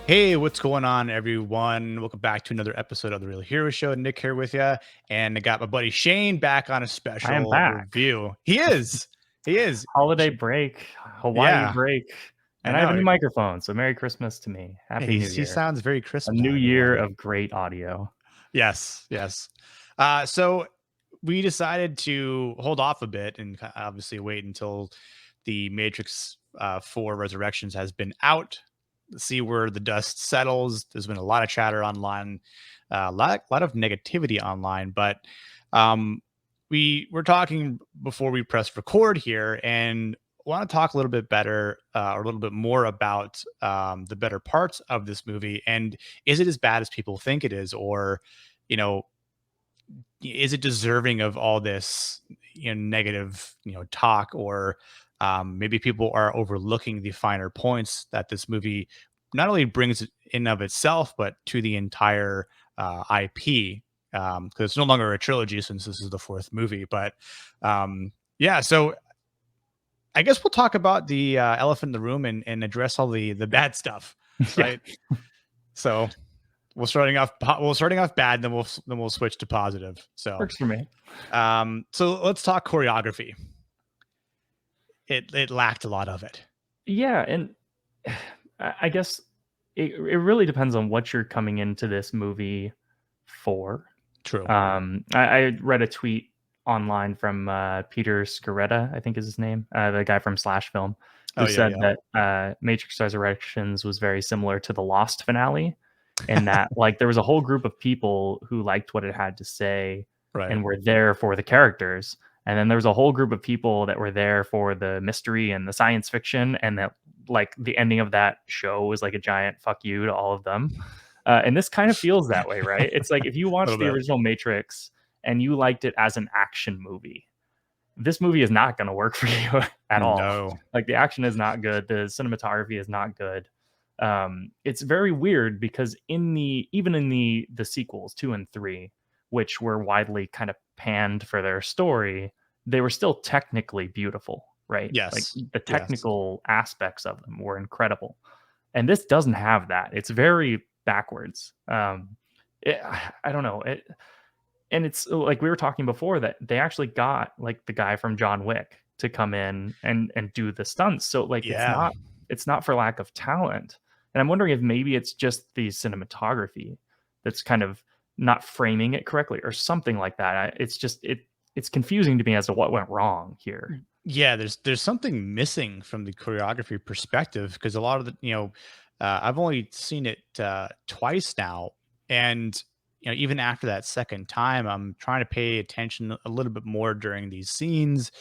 Hey, what's going on, everyone? Welcome back to another episode of the Real Hero Show. Nick here with you, and I got my buddy Shane back on a I am special back. review. He is. Holiday break, Hawaii Yeah, break, I and I have a know. new microphone. So Merry Christmas to me. Yeah, Happy New he Year. sounds very A crisp now, new year everyone. of great audio. Yes, yes. So we decided to hold off a bit and obviously wait until the Matrix 4 Resurrections has been out, see where the dust settles. There's been a lot of chatter online, a lot of negativity online, but um, we were talking before we pressed record here, and want to talk a little bit better or a little bit more about the better parts of this movie. And is it as bad as people think it is, or you know, is it deserving of all this negative talk, or maybe people are overlooking the finer points that this movie not only brings in of itself but to the entire IP, because it's no longer a trilogy since this is the fourth movie. But yeah, so I guess we'll talk about the elephant in the room and address all the bad stuff, Yeah, right? So we're starting off bad, then we'll switch to positive. So works for me. so let's talk choreography. It lacked a lot of it. Yeah, and I guess it really depends on what you're coming into this movie for. True. I read a tweet online from Peter Scaretta, I think is his name, the guy from Slash Film, Oh who yeah, said yeah. that Matrix Resurrections was very similar to the Lost finale, in that like there was a whole group of people who liked what it had to say Right. and were there for the characters. And then there was a whole group of people that were there for the mystery and the science fiction, and that like the ending of that show was like a giant fuck you to all of them. And this kind of feels that way, right? It's like if you A watched little the bit. original Matrix and you liked it as an action movie, this movie is not going to work for you at all. No. Like the action is not good, the cinematography is not good. It's very weird because even in the sequels 2 and 3, which were widely kind of panned for their story, they were still technically beautiful, right? Like Yes. the Yes. technical aspects of them were incredible, and this doesn't have that. It's very backwards. I don't know it, and it's like we were talking before that they actually got like the guy from John Wick to come in and do the stunts. So like Yeah. it's not for lack of talent. And I'm wondering if maybe it's just the cinematography that's kind of not framing it correctly or something like that. It's just it's confusing to me as to what went wrong here. Yeah, there's something missing from the choreography perspective, because a lot of I've only seen it twice now, and even after that second time, I'm trying to pay attention a little bit more during these scenes,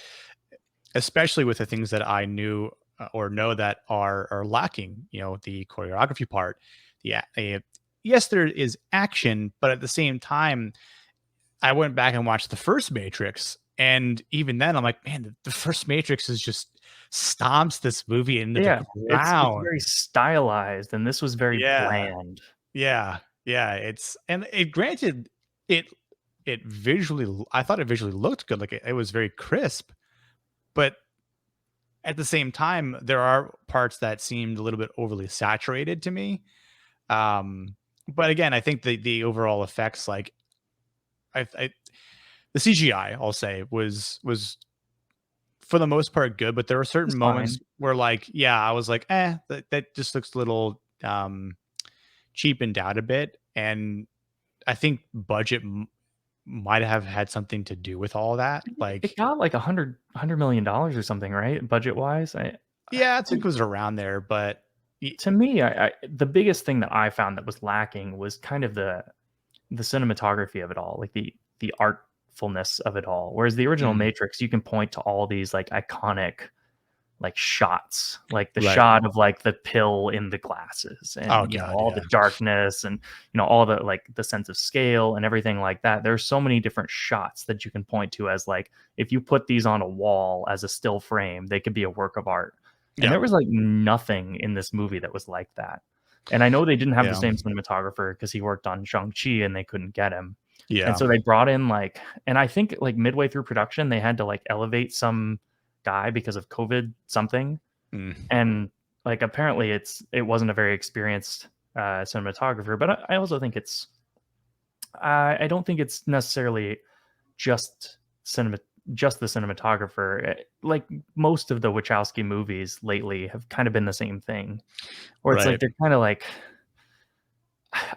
especially with the things that I knew or know that are lacking. The choreography part. Yes, there is action, but at the same time, I went back and watched the first Matrix, and even then, I'm like, man, the first Matrix is just stomps this movie into the Yeah, it's ground. very stylized and this was very Yeah, bland. yeah, yeah. Granted, it I thought it visually looked good, like it was very crisp, but at the same time, there are parts that seemed a little bit overly saturated to me. Um, but again, I think the overall effects, like I the CGI, I'll say, was for the most part good, but there were certain It's moments fine. where, like, yeah, I was like, that just looks a little cheapened out a bit. And I think budget might have had something to do with all that. It Like, got like $100 million or something, right? Budget wise. yeah, I think it was around there, but To me, the biggest thing that I found that was lacking was kind of the cinematography of it all, like the artfulness of it all. Whereas the original mm, Matrix, you can point to all these like iconic like shots, like the right. shot of like the pill in the glasses, Oh and god, all the yeah. darkness, and all the like the sense of scale and everything like that. There's so many different shots that you can point to as like if you put these on a wall as a still frame, they could be a work of art. And Yeah. there was like nothing in this movie that was like that. And I know they didn't have the Yeah. same cinematographer because he worked on Shang-Chi and they couldn't get him. And Yeah. so they brought in like, and I think like midway through production, they had to like elevate some guy because of COVID something. Mm. And like apparently it wasn't a very experienced cinematographer, but I also think it's I don't think it's necessarily just cinema just the cinematographer. Like most of the Wachowski movies lately have kind of been the same thing, where it's like Right. they're kind of like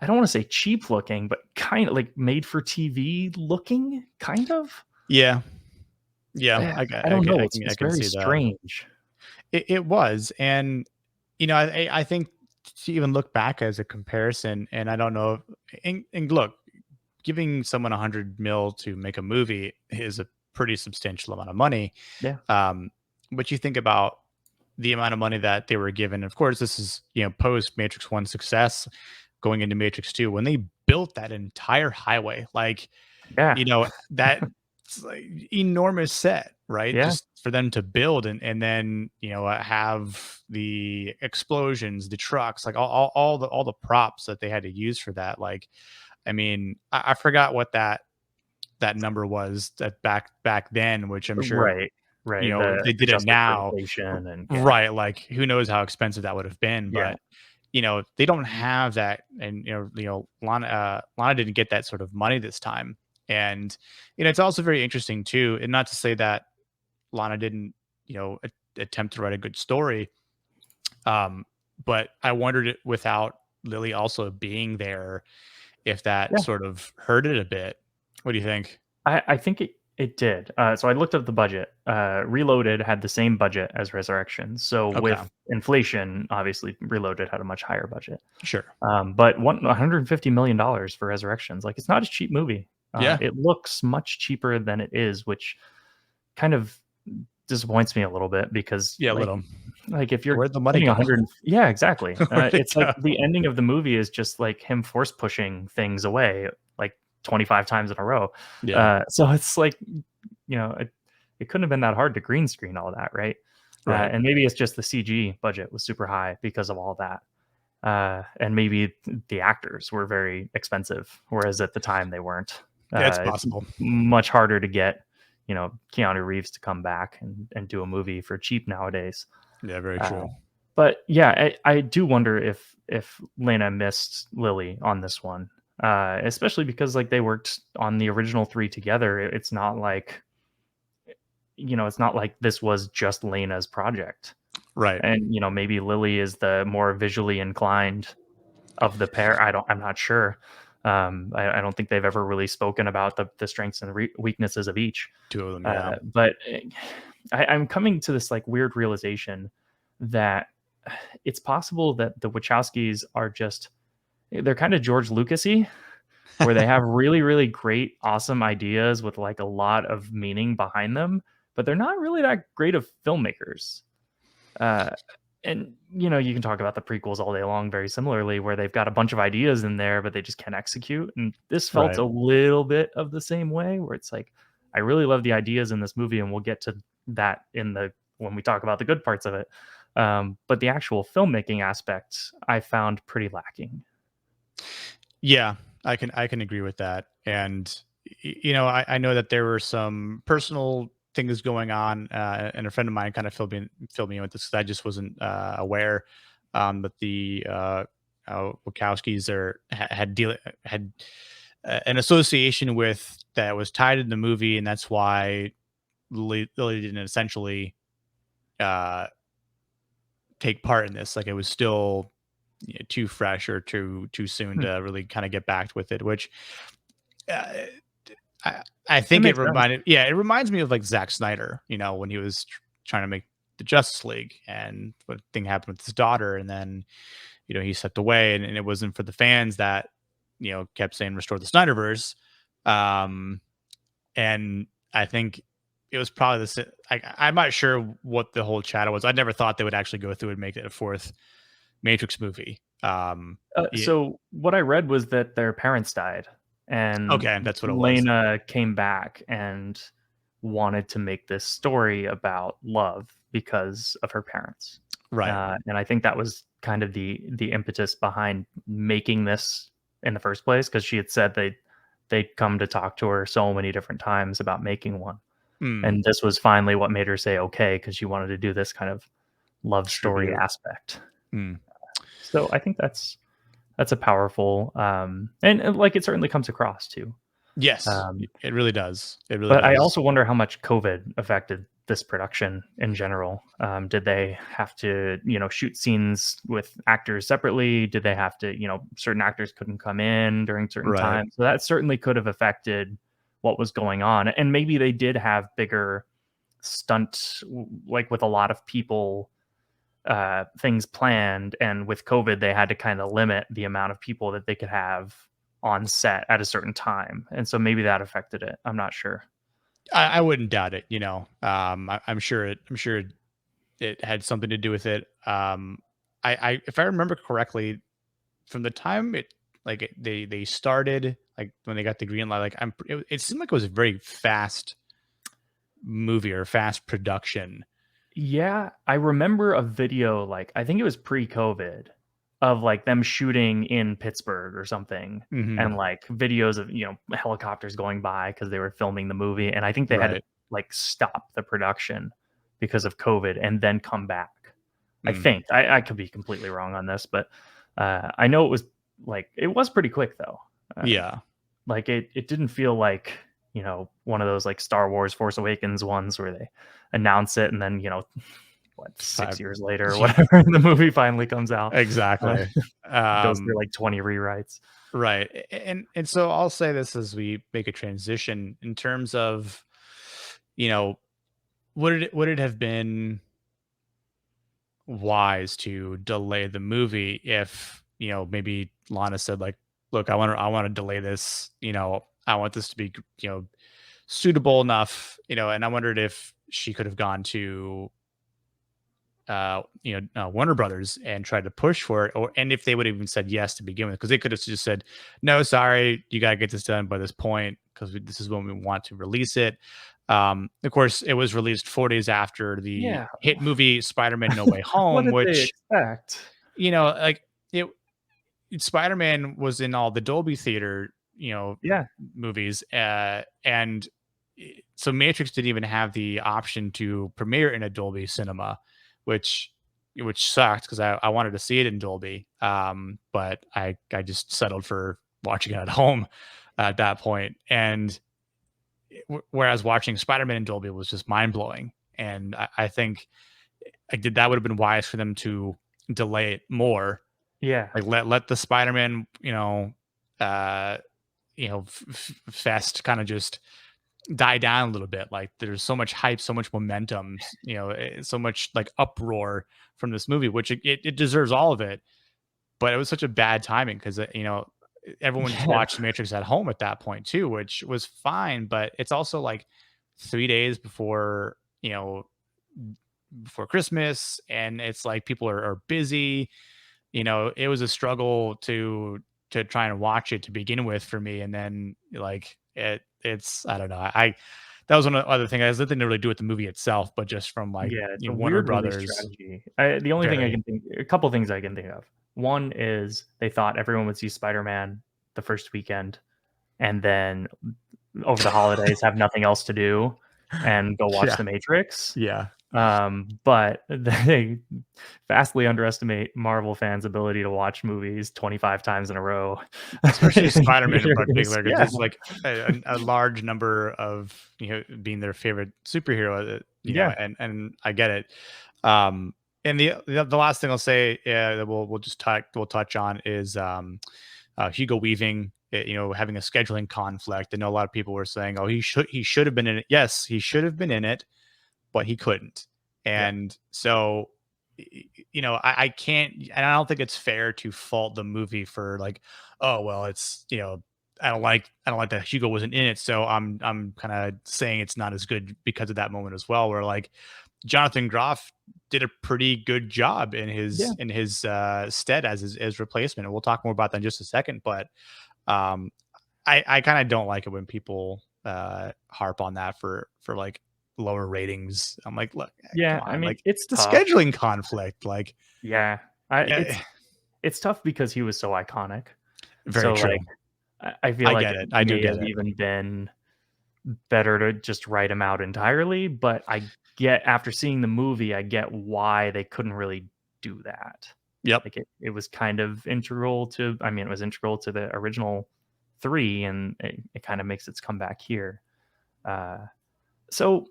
I don't want to say cheap looking, but kind of like made for TV looking, kind of. Yeah. Yeah. I don't know. It's I it's can very see that. strange. It was, and I think to even look back as a comparison, and I don't know, and look, giving someone 100 mil to make a movie is a pretty substantial amount of money. Yeah, Um, but you think about the amount of money that they were given. Of course, this is post Matrix One success, going into Matrix Two when they built that entire highway, like yeah, that like enormous set, right? yeah. Just for them to build and then have the explosions, the trucks, like all the props that they had to use for that. Like, I mean, I forgot what that number was that back then, which I'm sure Right, right. if The they did it adjusted for now, inflation and yeah, right? Like, who knows how expensive that would have been, yeah, but they don't have that, and Lana didn't get that sort of money this time, and it's also very interesting too, and not to say that Lana didn't attempt to write a good story, um, but I wondered without Lily also being there, if that yeah. sort of hurt it a bit. What do you think? I think it did. So I looked up the budget. Reloaded had the same budget as Resurrection. So Okay, with inflation, obviously Reloaded had a much higher budget. sure, But $150 million for Resurrections, like it's not a cheap movie. yeah, It looks much cheaper than it is, which kind of disappoints me a little bit because yeah, a little. if you're Where'd the money putting go? 100, yeah, exactly. Where'd it It's like go? the ending of the movie is just like him force pushing things away like 25 times in a row. Yeah, So it's like, it couldn't have been that hard to green screen all that, right? right. And maybe it's just the CG budget was super high because of all that. And maybe the actors were very expensive, whereas at the time they weren't. It's It's possible. much harder to get, Keanu Reeves to come back and do a movie for cheap nowadays. Yeah, very Uh, true. but yeah, I do wonder if Lena missed Lily on this one, especially because like they worked on the original three together. It's not like it's not like this was just Lena's project, Right. and maybe Lily is the more visually inclined of the pair. I'm not sure. I don't think they've ever really spoken about the strengths and weaknesses of each. Two of them, yeah. But I'm coming to this like weird realization that it's possible that the Wachowskis are just they're kind of George Lucasy, where they have really, really great, awesome ideas with like a lot of meaning behind them, but they're not really that great of filmmakers. Uh, and you can talk about the prequels all day long, very similarly, where they've got a bunch of ideas in there, but they just can't execute. And this felt Right. a little bit of the same way, where it's like, I really love the ideas in this movie, and we'll get to that in the when we talk about the good parts of it. But the actual filmmaking aspect, I found pretty lacking. Yeah, I can agree with that. And I know that there were some personal things going on, and a friend of mine kind of filled me in with this 'cause I just wasn't aware that the Wachowskis had an association with that was tied in the movie, and that's why Lily didn't essentially uh, take part in this. Like, it was still too fresh or too soon Hmm. to really kind of get back with it. Which uh, I It think makes sense. it reminds me of like Zack Snyder. When he was trying to make the Justice League, and what thing happened with his daughter, and then he stepped away, and it wasn't for the fans that kept saying restore the Snyderverse. Um, and I think it was probably I'm not sure what the whole chatter was. I never thought they would actually go through and make it a fourth Matrix movie. Yeah, So what I read was that their parents died, and okay, that's what it was. Lena came back and wanted to make this story about love because of her parents. Right. And I think that was kind of the impetus behind making this in the first place, because she had said they'd come to talk to her so many different times about making one, Mm, and this was finally what made her say okay, because she wanted to do this kind of love story tribute. aspect. Mm. So I think That's a powerful, and, like, it certainly comes across too. Yes, Um, it really does. It really but I does. also wonder how much COVID affected this production in general. Did they have to, shoot scenes with actors separately? Did they have to, certain actors couldn't come in during certain Right. times? So that certainly could have affected what was going on. And maybe they did have bigger like with a lot of people, things planned, and with COVID, they had to kind of limit the amount of people that they could have on set at a certain time, and so maybe that affected it. I'm not sure. I wouldn't doubt it, I'm sure it had something to do with it. If I remember correctly, from the time they started, like, when they got the green light, like, it seemed like it was a very fast movie or fast production. Yeah, I remember a video, like, I think it was pre-COVID, of, like, them shooting in Pittsburgh or something, and, Mhm. like, videos of, helicopters going by because they were filming the movie, and I think they had to, Right. like, stop the production because of COVID and then come back. I Mm. think. I could be completely wrong on this, but, I know it was pretty quick though. Yeah. Like, it didn't feel like, one of those, like, Star Wars Force Awakens ones where they announce it and then, what, 6 5 years later or Yeah, whatever, the movie finally comes out. Uh, exactly. goes through, Um, like, 20 rewrites. right, and so I'll say this as we make a transition in terms of, you know, would it have been wise to delay the movie if, maybe Lana said, like, "Look, I wanna delay this, I want this to be, suitable enough," and I wondered if she could have gone to, Warner Brothers and tried to push for it, and if they would have even said yes to begin with, because they could have just said, "No, sorry, you gotta get this done by this point because this is when we want to release it." Of course, it was released 4 days after the Yeah. hit movie Spider-Man: No Way What Home, did they which, expect? like, it Spider-Man was in all the Dolby Theater, Yeah. movies, and so Matrix didn't even have the option to premiere in a Dolby cinema, which sucked because I wanted to see it in Dolby, but I just settled for watching it at home at that point, and whereas watching Spider-Man in Dolby was just mind blowing, and I think that would have been wise for them to delay it more, Yeah. like, let the Spider-Man, uh, fest kinda just die down a little bit. Like, there's so much hype, so much momentum, so much, like, uproar from this movie, which it deserves all of it, but it was such a bad timing 'cause, everyone just Yeah. watched Matrix at home at that point too, which was fine, but it's also, like, 3 days before Christmas, and it's like people are busy. It was a struggle to try and watch it to begin with for me, and then, like, it's I don't know. That was one of the other thing. It has nothing to really do with the movie itself, but just from, like, Yeah, it's a Warner weird release Brothers. strategy. The only thing I Very. can think a couple things I can think of. One is they thought everyone would see Spider-Man the first weekend, and then over the holidays have nothing else to do and go watch Yeah, The Matrix. yeah. But they vastly underestimate Marvel fans' ability to watch movies 25 times in a row Especially in Spider-Man in theaters. particular, because Yeah, it's like a large number of, being their favorite superhero, yeah, and I get it. Um, and the last thing I'll say, that we'll touch on is, Hugo Weaving, having a scheduling conflict. I know a lot of people were saying, "Oh, he should have been in it." Yes, he should have been in it, but he couldn't. yeah, And so, I can't, and I don't think it's fair to fault the movie for, like, oh, well, it's, I don't like that Hugo wasn't in it. So I'm kind of saying it's not as good because of that moment as well, where, like, Jonathan Groff did a pretty good job in yeah, his stead as his replacement. And we'll talk more about that in just a second. But um, I kind of don't like it when people harp on that for, like, lower ratings. I'm like, look, come yeah. I on, mean, like, it's the tough. scheduling conflict, like, Yeah, yeah, it's tough because he was so iconic. very So, true. like, I feel I like get it it. I do may get have it. even been better to just write him out entirely, but I get after seeing the movie, I get why they couldn't really do that. Yep. Like it was kind of integral to, I mean, it was integral to the original three, and it kind of makes its comeback here. Uh, so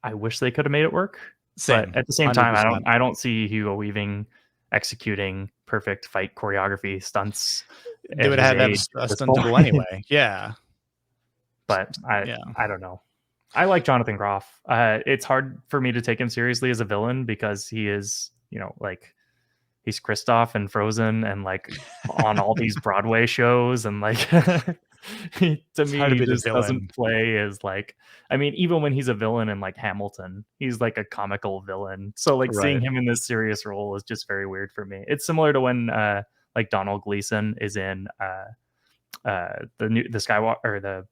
I wish they could have made it work, but Same. at the same time, 100%. I don't see Hugo Weaving executing perfect fight choreography stunts They at would his have had age at a this stunt point. double anyway. Yeah. But Yeah. I don't know. I like Jonathan Groff. It's hard for me to take him seriously as a villain because he is, like he's Kristoff and Frozen and like on all these Broadway shows and like to It's hard to me be he the just doesn't villain. play as like, I mean, even when he's a villain in like Hamilton, he's like a comical villain. So like seeing Right. him in this serious role is just very weird for me. It's similar to when like Donald Gleason is in the Skywalker or the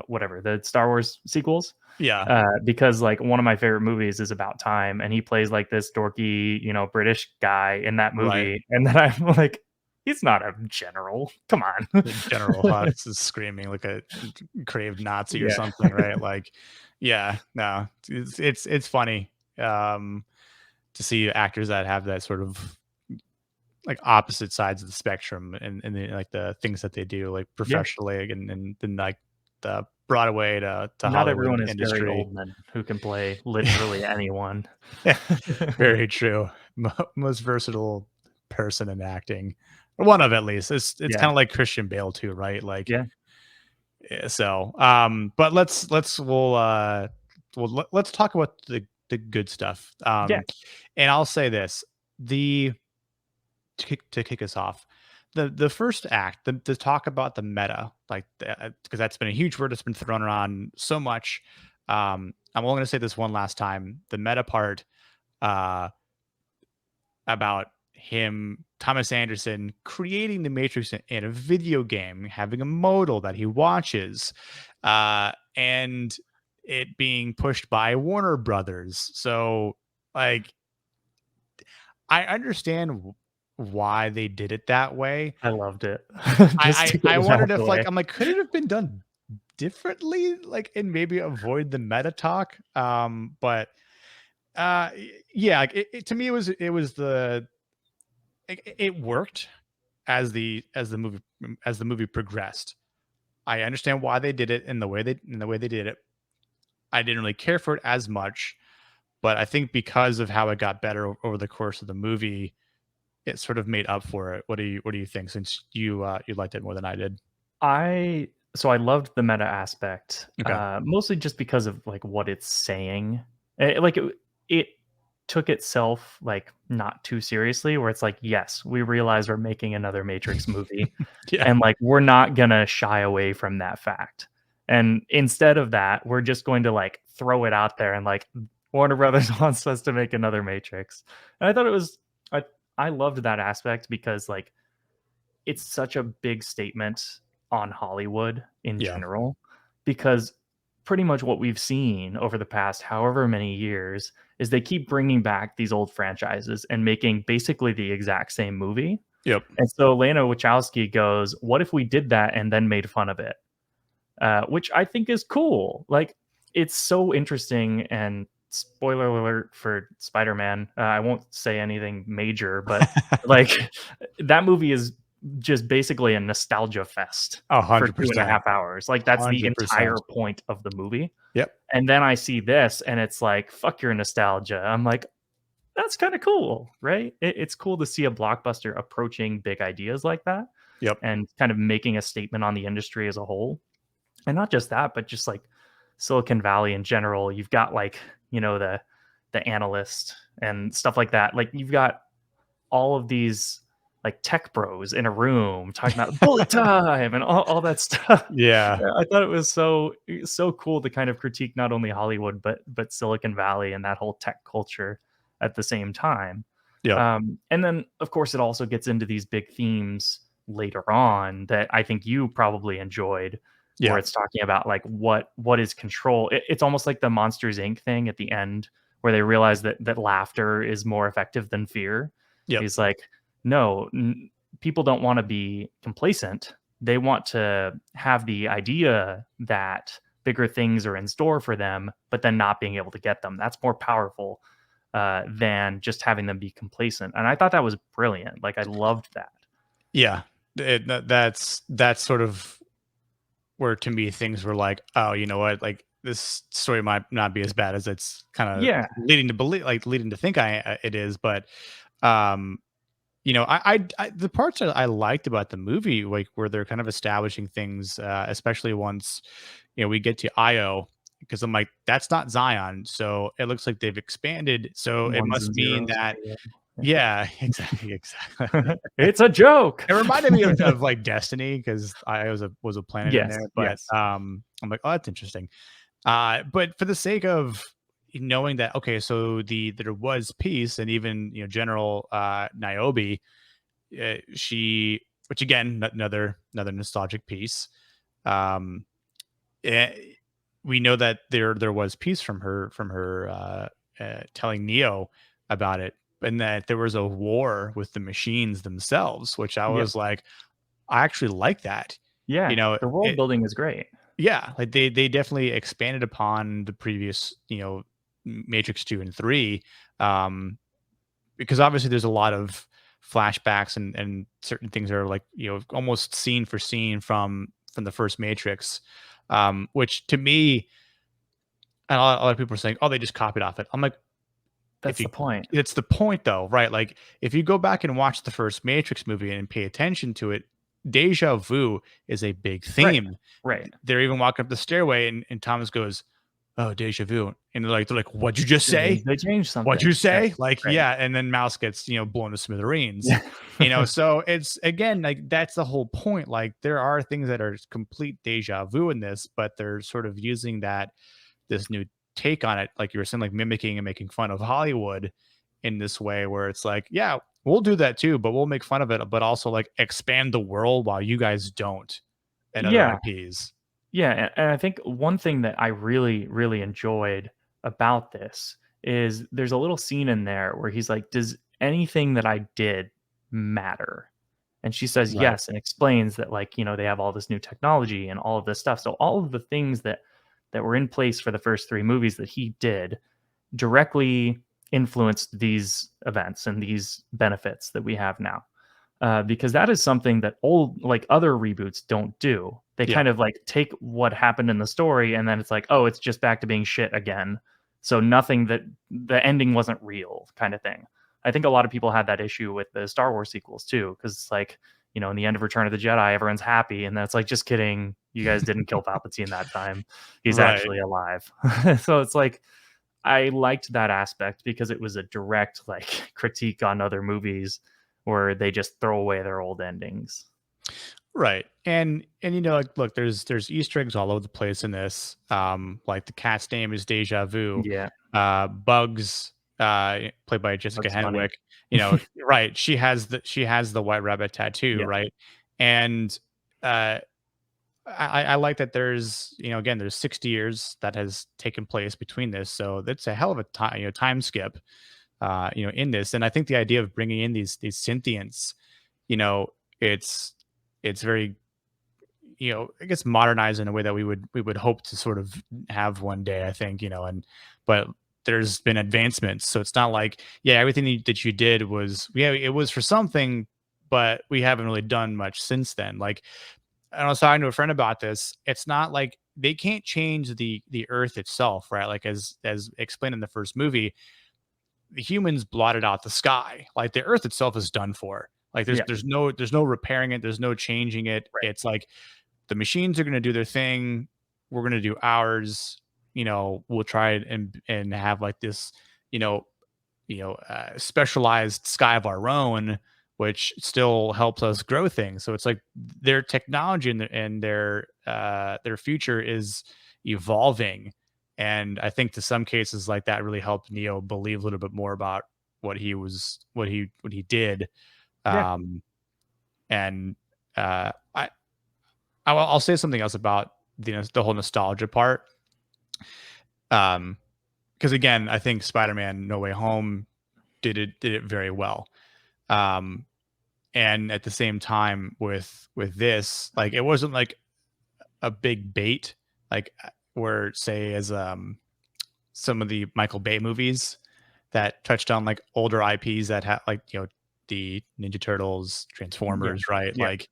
whatever the Star Wars sequels. Yeah. Because like one of my favorite movies is About Time, and he plays like this dorky, British guy in that Right. movie, and then I'm like, he's not a general. Come on. The General Hux is screaming like a craved Nazi or Yeah, something, right? Like, yeah, no, it's funny to see actors that have that sort of like opposite sides of the spectrum and like the things that they do like yeah. professionally and then like the Broadway to Not Hollywood everyone is Gary industry. Oldman who can play literally anyone. Very true. Most versatile person in acting. One of at least. It's kind Yeah, of like Christian Bale too, right? Like yeah, so but let's talk about the good stuff. yeah. And I'll say this, the to kick us off, the first act, the talk about the meta, like because that's been a huge word that's been thrown around so much. I'm only going to say this one last time. The meta part uh, about him, Thomas Anderson, creating the Matrix in a video game, having a modal that he watches, and it being pushed by Warner Brothers. So, like, I understand why they did it that way. I loved it. Just I to I, get I it out of wondered the if, like, way. I'm like, could it have been done differently, like, and maybe avoid the meta talk? But yeah, like, to me, it was it worked as the movie progressed. I understand why they did it and the way they did it. I didn't really care for it as much, but I think because of how it got better over the course of the movie, it sort of made up for it. What do you think? Since you liked it more than I did. I loved the meta aspect, Okay. mostly just because of like what it's saying. Like it took itself like not too seriously, where it's like, yes, we realize we're making another Matrix movie, Yeah. and like we're not gonna shy away from that fact. And instead of that, we're just going to like throw it out there and like Warner Brothers wants us to make another Matrix. And I thought it was I I loved that aspect because like it's such a big statement on Hollywood in Yeah. general, because pretty much what we've seen over the past however many years is they keep bringing back these old franchises and making basically the exact same movie. Yep. And so Lana Wachowski goes, "What if we did that and then made fun of it?" Which I think is cool. Like, it's so interesting. And spoiler alert for Spider-Man, I won't say anything major, but like that movie is just basically a nostalgia fest A for hundred two and a percent. half hours. Like that's the 100%. entire point of the movie. Yep. And then I see this and it's like, fuck your nostalgia. I'm like, that's kind of cool, right? It's cool to see a blockbuster approaching big ideas like that Yep. and kind of making a statement on the industry as a whole. And not just that, but just like Silicon Valley in general. You've got like, the analyst and stuff like that. Like you've got all of these like tech bros in a room talking about bullet time and all that stuff. Yeah. Yeah, I thought it was so cool to kind of critique not only Hollywood but Silicon Valley and that whole tech culture at the same time. Yep. And then of course it also gets into these big themes later on that I think you probably enjoyed, where Yeah. it's talking about like what is control. It's almost like the Monsters Inc. thing at the end where they realize that laughter is more effective than fear. Yep. He's like, no, people don't want to be complacent. They want to have the idea that bigger things are in store for them, but then not being able to get them. That's more powerful. than just having them be complacent. And I thought that was brilliant. Like I loved that. Yeah, that's sort of where to me things were like, oh, you know what, like this story might not be as bad as it's kind of Yeah, leading to believe, like leading to think it is, but um, the parts that I liked about the movie, like where they're kind of establishing things, especially once we get to Io, because I'm like, that's not Zion, so it looks like they've expanded, so it ones must and mean zeros. that Yeah. yeah, exactly. It's a joke. It reminded me of like Destiny because I was a planet in Yes, there, but yes. I'm like, oh, that's interesting. But for the sake of knowing that, okay, so there was peace, and even General Niobe, she, which again, another nostalgic piece. Um, eh, we know that there was peace from her telling Neo about it, and that there was a war with the machines themselves, which I Yep. was like, I actually like that. You Yeah, know, the world it, building is great. yeah, like they definitely expanded upon the previous, Matrix 2 and 3, um, because obviously there's a lot of flashbacks and certain things are like, almost scene for scene from the first Matrix, which to me, and a lot of people are saying, "Oh, they just copied off it." I'm like, if That's you the point. it's the point though, right? Like if you go back and watch the first Matrix movie and pay attention to it, deja vu is a big Right, theme. right. They're even walking up the stairway and Thomas goes, "Oh, deja vu." And they're like, "What'd you just It means say? they changed What'd something. you Right, say?" Like, right. yeah, and then Mouse gets, blown to smithereens. Yeah. So it's again like that's the whole point. Like there are things that are complete deja vu in this, but they're sort of using this new take on it, like you were saying, like mimicking and making fun of Hollywood in this way where it's like, yeah, we'll do that too, but we'll make fun of it, but also like expand the world while you guys don't and other Yeah, IPs. yeah, and I think one thing that I really, really enjoyed about this is there's a little scene in there where he's like, "Does anything that I did matter?" And she says, Right. "Yes," and explains that, like, they have all this new technology and all of this stuff. So all of the things that were in place for the first 3 movies that he did directly influenced these events and these benefits that we have now. Because that is something that old, like other reboots, don't do. They Yeah. kind of like take what happened in the story and then it's like, oh, it's just back to being shit again. So nothing that the ending wasn't real, kind of thing. I think a lot of people had that issue with the Star Wars sequels too, because it's like, in the end of Return of the Jedi, everyone's happy, and then it's like, just kidding, you guys didn't kill Palpatine that time. He's Right. actually alive. So it's like I liked that aspect because it was a direct like critique on other movies where they just throw away their old endings. Right. And like look, there's Easter eggs all over the place in this. Like the cat's name is Deja Vu. Yeah, Bugs, played by Jessica Bugs Bunny. Henwick, right. She has the white rabbit tattoo, Yeah, right? And uh I like that there's, again, there's 60 years that has taken place between this. So that's a hell of a time, time skip, in this. And I think the idea of bringing in these synthients, you know, it's very, I guess modernized in a way that we would hope to sort of have one day, I think, but there's been advancements. So it's not like, yeah, everything that you did was, yeah, it was for something, but we haven't really done much since then. Like, and I was talking to a friend about this. It's not like they can't change the earth itself, right? Like as explained in the first movie, the humans blotted out the sky. Like the earth itself is done for. Like there's yeah, there's no repairing it, there's no changing it. right. It's like the machines are going to do their thing, we're going to do ours. We'll try it and have like this, you know, specialized sky of our own, which still helps us grow things. So it's like their technology and their future is evolving, and I think to some cases like that really helped Neo believe a little bit more about what he did. Yeah, Um, and I I'll say something else about the whole nostalgia part. Um, because again, I think Spider-Man No Way Home did it very well. Um, and at the same time with this, like it wasn't like a big bait, like where say as some of the Michael Bay movies that touched on like older IPs that had like, the Ninja Turtles, Yeah. Transformers, right? Yeah. Like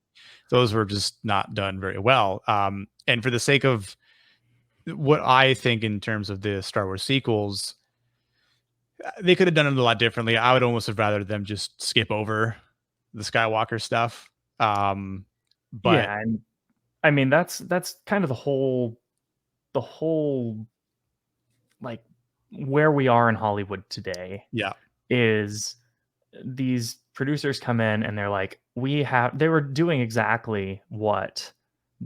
those were just not done very well. And for the sake of what I think in terms of the Star Wars sequels, they could have done it a lot differently. I would almost have rather them just skip over the Skywalker stuff. Um, but Yeah, and I mean, that's kind of the whole, like, where we are in Hollywood today yeah, is these producers come in and they're like, they were doing exactly what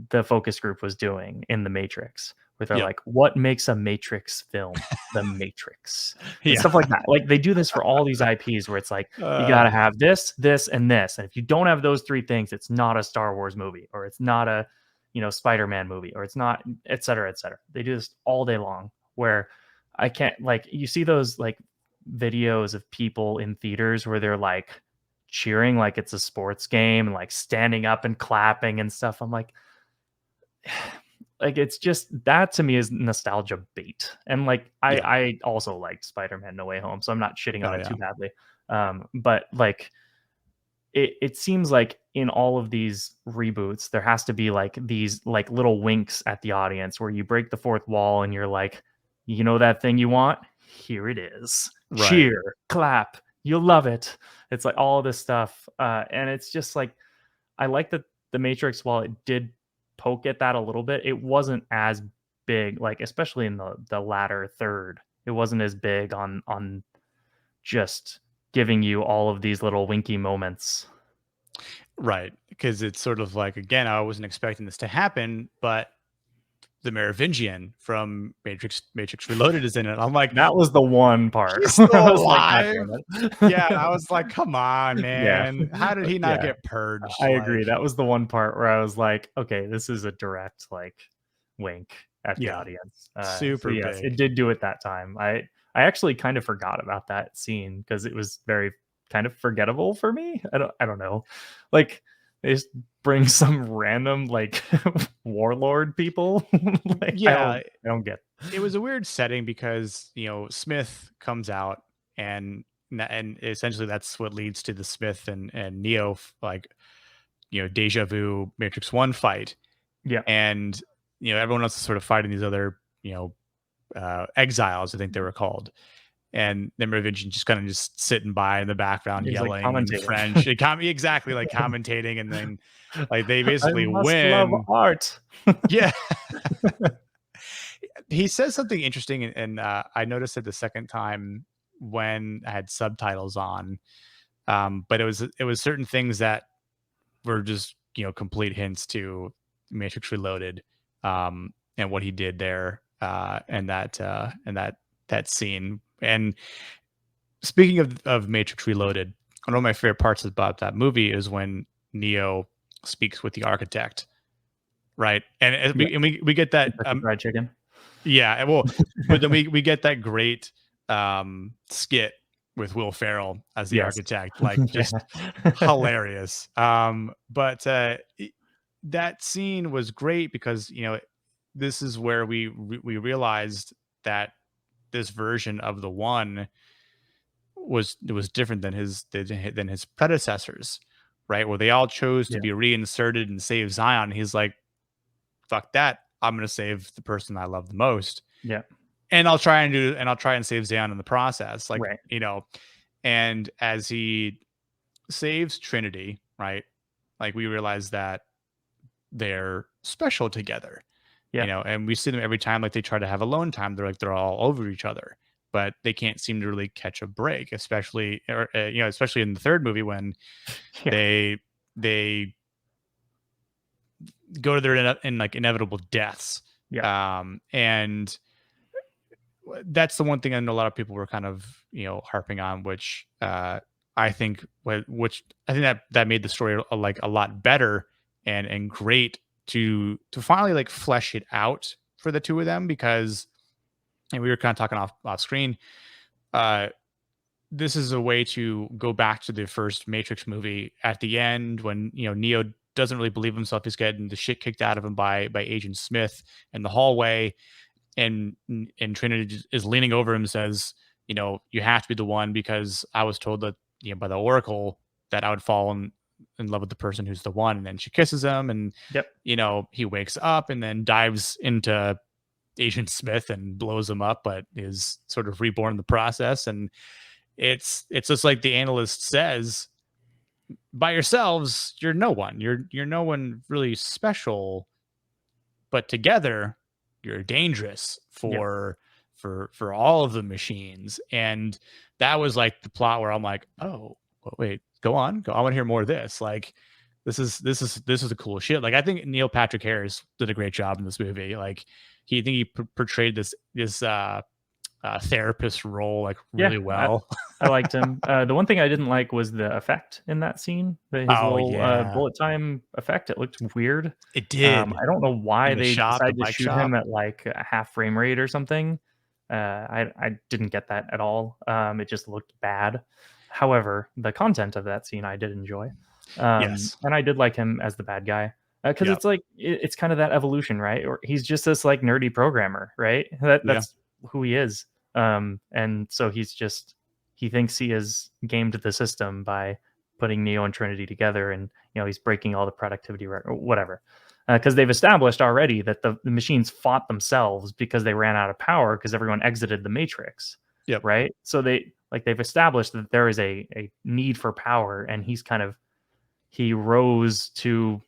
the focus group was doing in The Matrix, where they're yep, like, what makes a Matrix film the Matrix? And yeah, stuff like that. Like they do this for all these IPs where it's like, you uh, gotta have this, this, and this. And if you don't have those three things, it's not a Star Wars movie, or it's not a, Spider-Man movie, or it's not, et cetera, et cetera. They do this all day long where I can't, like, you see those like videos of people in theaters where they're like cheering like it's a sports game and like standing up and clapping and stuff. I'm like it's just that to me is nostalgia bait. And like I yeah, I also liked Spider-Man No Way Home, so I'm not shitting on oh it too yeah, badly. But like it seems like in all of these reboots, there has to be like these like little winks at the audience where you break the fourth wall and you're like, you know that thing you want? Here it is. right, Cheer, clap, you'll love it. It's like all this stuff. And it's just like I like that the Matrix, while it did poke at that a little bit, it wasn't as big, like especially in the latter third. It wasn't as big on just giving you all of these little winky moments. right. Because it's sort of like again, I wasn't expecting this to happen, but the Merovingian from Matrix Reloaded is in it. I'm like, That was the one part he's where I still was like, "God alive. damn Yeah, and I it." was like, come on, Yeah. man. How did he not Yeah, get purged? I Like, agree. That was the one part where I was like, "Okay, this is a direct, like, wink at the yeah, audience." So super yes, it big. did do it that time. I actually kind of forgot about that scene because it was very kind of forgettable for me. I don't know. Like, they just bring some random, like, warlord people. Like, I Yeah, don't I don't get. it was a weird setting because Smith comes out and and essentially that's what leads to the Smith and Neo like deja vu Matrix One fight, Yeah. and everyone else is sort of fighting these other exiles, I think they were called. And then Merovingian just kind of just sitting by in the background, He's, like, yelling in commentating. French. Exactly like commentating, and then like they "I basically must love win. art." Yeah, he says something interesting, and I noticed it the second time when I had subtitles on. But it was certain things that were just complete hints to Matrix Reloaded, and what he did there, and that scene. And speaking of Matrix Reloaded, one of my favorite parts about that movie is when Neo speaks with the architect, right? And Yeah, we get that, Kentucky Fried Chicken. yeah, well, but then we get that great skit with Will Ferrell as the Yes. architect, like Yeah. just hilarious. But that scene was great because this is where we realized that this version of the one was different than his predecessors, right? Where they all chose to Yeah, be reinserted and save Zion. He's like, fuck that. I'm gonna save the person I love the most. yeah, And I'll try and save Zion in the process. Like, right. and as he saves Trinity, right? Like we realize that they're special together, Yeah, and we see them every time like they try to have alone time. They're all over each other, but they can't seem to really catch a break, especially in the third movie when yeah, they go to their like inevitable deaths. yeah, And that's the one thing I know a lot of people were kind of harping on, which I think which I think that made the story like a lot better and great to finally like flesh it out for the two of them, because and we were kind of talking off screen. Uh, this is a way to go back to the first Matrix movie at the end when Neo doesn't really believe himself. He's getting the shit kicked out of him by Agent Smith in the hallway, and Trinity is leaning over him and says, you have to be the one because I was told that, by the Oracle that I would fall in love with the person who's the one. And then she kisses him and, Yep. he wakes up and then dives into Agent Smith and blows him up, but is sort of reborn in the process. And it's just like the analyst says, by yourselves, you're no one. You're no one really special, but together you're dangerous Yep. for all of the machines. And that was like the plot where I'm like, oh, wait, go on, I want to hear more of this. Like, this is a cool shit. Like, I think Neil Patrick Harris did a great job in this movie. Like, I think he portrayed this therapist role like Yeah, really I well. I liked him. The one thing I didn't like was the effect in that scene, his Oh little, yeah, bullet time effect. It looked weird. it did. I don't know why In the they shop, the decided to bike shoot shop. him at, like, a half frame rate or something. I didn't get that at all. It just looked bad. However, the content of that scene I did enjoy. Yes. And I did like him as the bad guy, because Yep. it's like it's kind of that evolution, right? Or he's just this, like, nerdy programmer, right? Yeah. That's who he is. And so he thinks he has gamed the system by putting Neo and Trinity together, and he's breaking all the productivity or whatever. Because they've established already that the machines fought themselves because they ran out of power because everyone exited the Matrix, Yep. right? So they've established that there is a need for power, and he rose to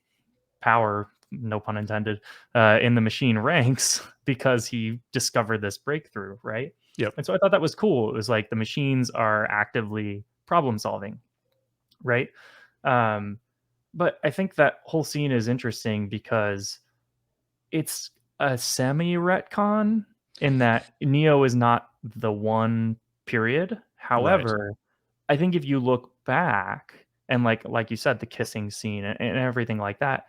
power, no pun intended, in the machine ranks because he discovered this breakthrough, right? Yep. And so I thought that was cool. It was like the machines are actively problem solving, right? Um, but I think that whole scene is interesting because it's a semi retcon in that Neo is not the one, period. Right. However, I think if you look back and like you said, the kissing scene and everything like that,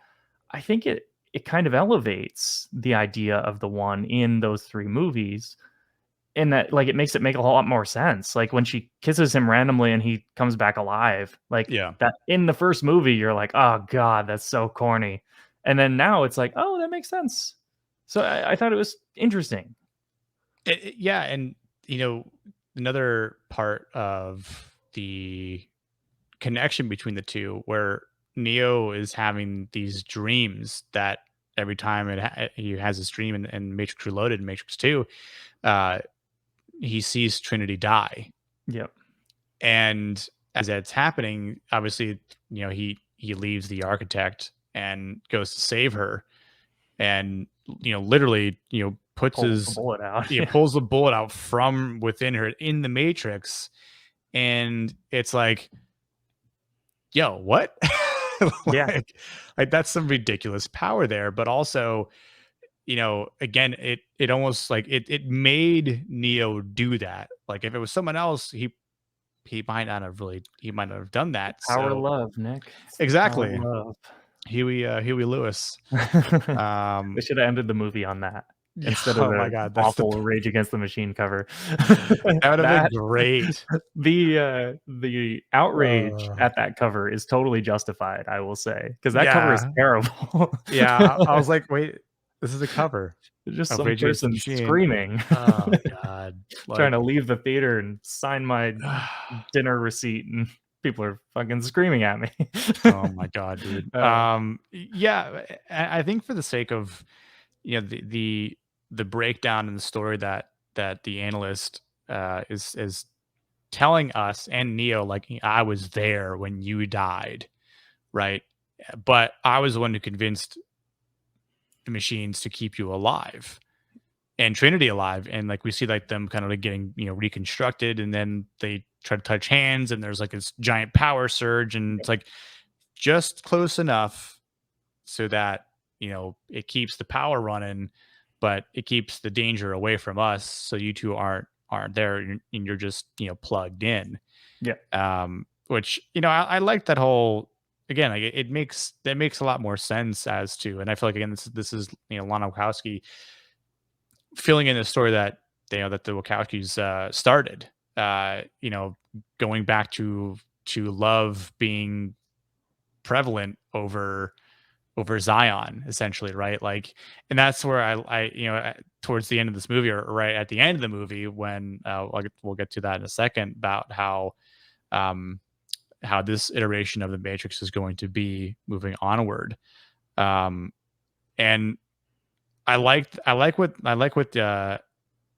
I think it kind of elevates the idea of the one in those 3 movies, in that, like, it makes it make a lot more sense. Like, when she kisses him randomly and he comes back alive, like, Yeah. that in the first movie, you're like, "Oh god, that's so corny." And then now it's like, "Oh, that makes sense." So I thought it was interesting. Yeah, and another part of the connection between the two, where Neo is having these dreams that every time he has this dream in Matrix Reloaded and Matrix Two, uh, he sees Trinity die, Yep. and as that's happening, obviously, he leaves the architect and goes to save her, and literally, puts Pulls the his bullet out. yeah, Yeah. pulls the bullet out from within her in the Matrix, and it's like, yo, what? Yeah. like that's some ridiculous power there, but also, again, it almost like it made Neo do that. Like, if it was someone else, he might not have done that. Power of So love, Nick. It's the power of exactly, love. Huey Lewis. They Um, should have ended the movie on that yeah, instead of oh my the god, that's the awful Rage Against the Machine cover. that would have been That great. the outrage Uh, at that cover is totally justified, I will say, because that cover is yeah, terrible. yeah. I was like, wait, this is a cover Just of some Rage Against the person Machine. screaming, Oh god, trying like, to leave the theater and sign my dinner receipt, and people are fucking screaming at me. oh my god, dude. Uh, Yeah, I think for the sake of the breakdown in the story that the analyst is telling us and Neo, like, I was there when you died, right? But I was the one who convinced the machines to keep you alive and Trinity alive. And like, we see like them kind of like getting, reconstructed, and then they try to touch hands and there's like this giant power surge, and it's like just close enough so that it keeps the power running, but it keeps the danger away from us. So you two aren't there, and you're just plugged in. yeah, Which I like that whole. Again, like, it makes that makes a lot more sense as to, and I feel like, again, this is Lana Wachowski filling in the story that that the Wachowskis started. Going back to love being prevalent over Zion, essentially, right? Like, and that's where towards the end of this movie, or right at the end of the movie, when we'll get to that in a second, about um, how this iteration of the Matrix is going to be moving onward. Um, and I like what the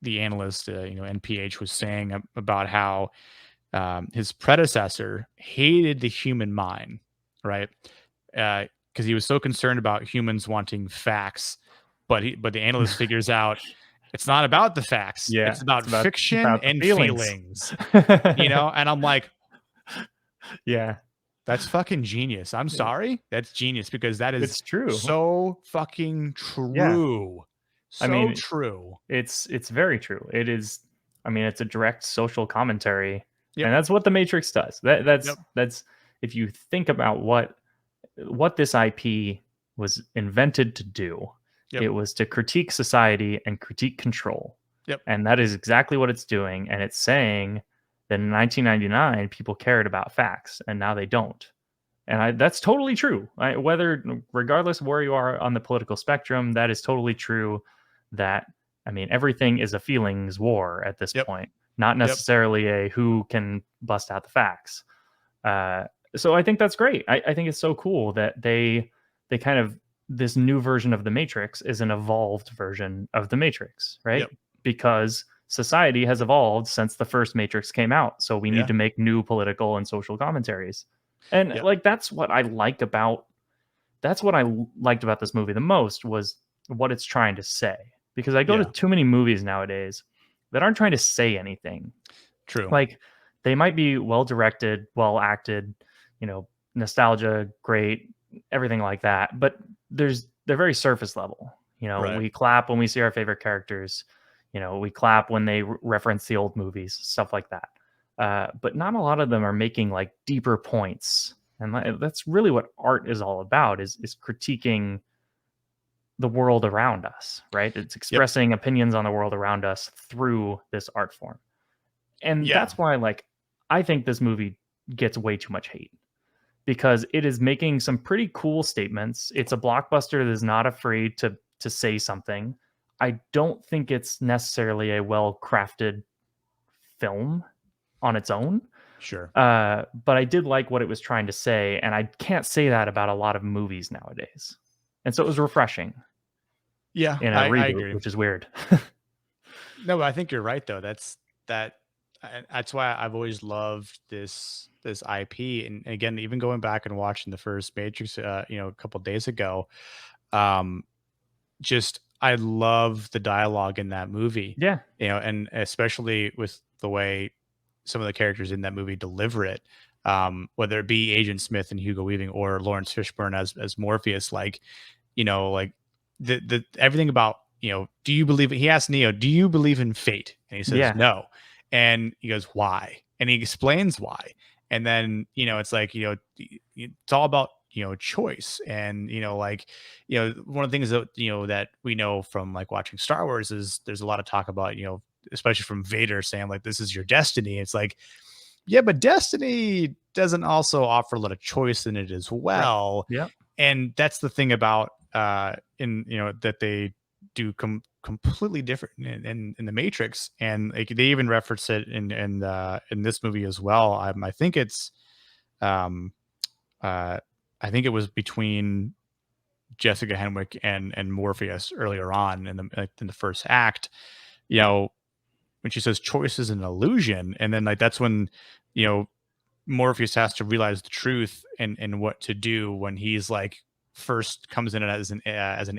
analyst, NPH, was saying about how his predecessor hated the human mind, right? Because he was so concerned about humans wanting facts, but the analyst figures out it's not about the facts; Yeah, it's it's about fiction about the and feelings. feelings, And I'm like, Yeah, that's fucking genius. I'm yeah, sorry, that's genius because that is it's true. so fucking Yeah, true, I so mean, true. it's very true. It is. I mean, it's a direct social commentary, Yep, and that's what the Matrix does. yep, That's if you think about what this IP was invented to do, yep, it was to critique society and critique control. yep, And that is exactly what it's doing. And it's saying that in 1999, people cared about facts and now they don't. And that's totally true. Regardless of where you are on the political spectrum, that is totally true. That, I mean, everything is a feelings war at this yep, point, not yep. necessarily a who can bust out the facts. Uh, so I think that's great. I think it's so cool that they kind of this new version of the Matrix is an evolved version of the Matrix, right? Yep. Because society has evolved since the first Matrix came out. So we need Yeah. to make new political and social commentaries. And Yep. like that's what I liked about this movie the most was what it's trying to say. Because I go to Yeah. too many movies nowadays that aren't trying to say anything. True. Like they might be well directed, well acted, nostalgia, great, everything like that. But they're very surface level. Right. We clap when we see our favorite characters. We clap when they reference the old movies, stuff like that. But not a lot of them are making like deeper points, and that's really what art is all about: is critiquing the world around us, right? It's Yep. expressing opinions on the world around us through this art form. And Yeah. that's why, like, I think this movie gets way too much hate because it is making some pretty cool statements. It's a blockbuster that is not afraid to say something. I don't think it's necessarily a well crafted film on its own, Sure. but I did like what it was trying to say, and I can't say that about a lot of movies nowadays. And so it was refreshing Yeah. in a I reboot, agree. which is weird. No, but I think you're right though. That that's why I've always loved this IP. And again, even going back and watching the first Matrix, a couple days ago, um, just I love the dialogue in that movie, Yeah, and especially with the way some of the characters in that movie deliver it, whether it be Agent Smith and Hugo Weaving or Lawrence Fishburne as Morpheus, like the everything about, do you believe, he asked Neo, do you believe in fate? And he says yeah, no. And he goes, why? And he explains why. And then, it's like, it's all about, choice. And, one of the things that, that we know from like watching Star Wars is there's a lot of talk about, especially from Vader saying like, this is your destiny. It's like, yeah, but destiny doesn't also offer a lot of choice in it as right. well. Yeah, And that's the thing about in that they do completely different in the Matrix. And like they even reference it in this movie as well. I think it's um uh I think it was between Jessica Henwick and Morpheus earlier on in the first act, you know when she says choice is an illusion. And then like that's when, you know Morpheus has to realize the truth and what to do when he's like first comes in as an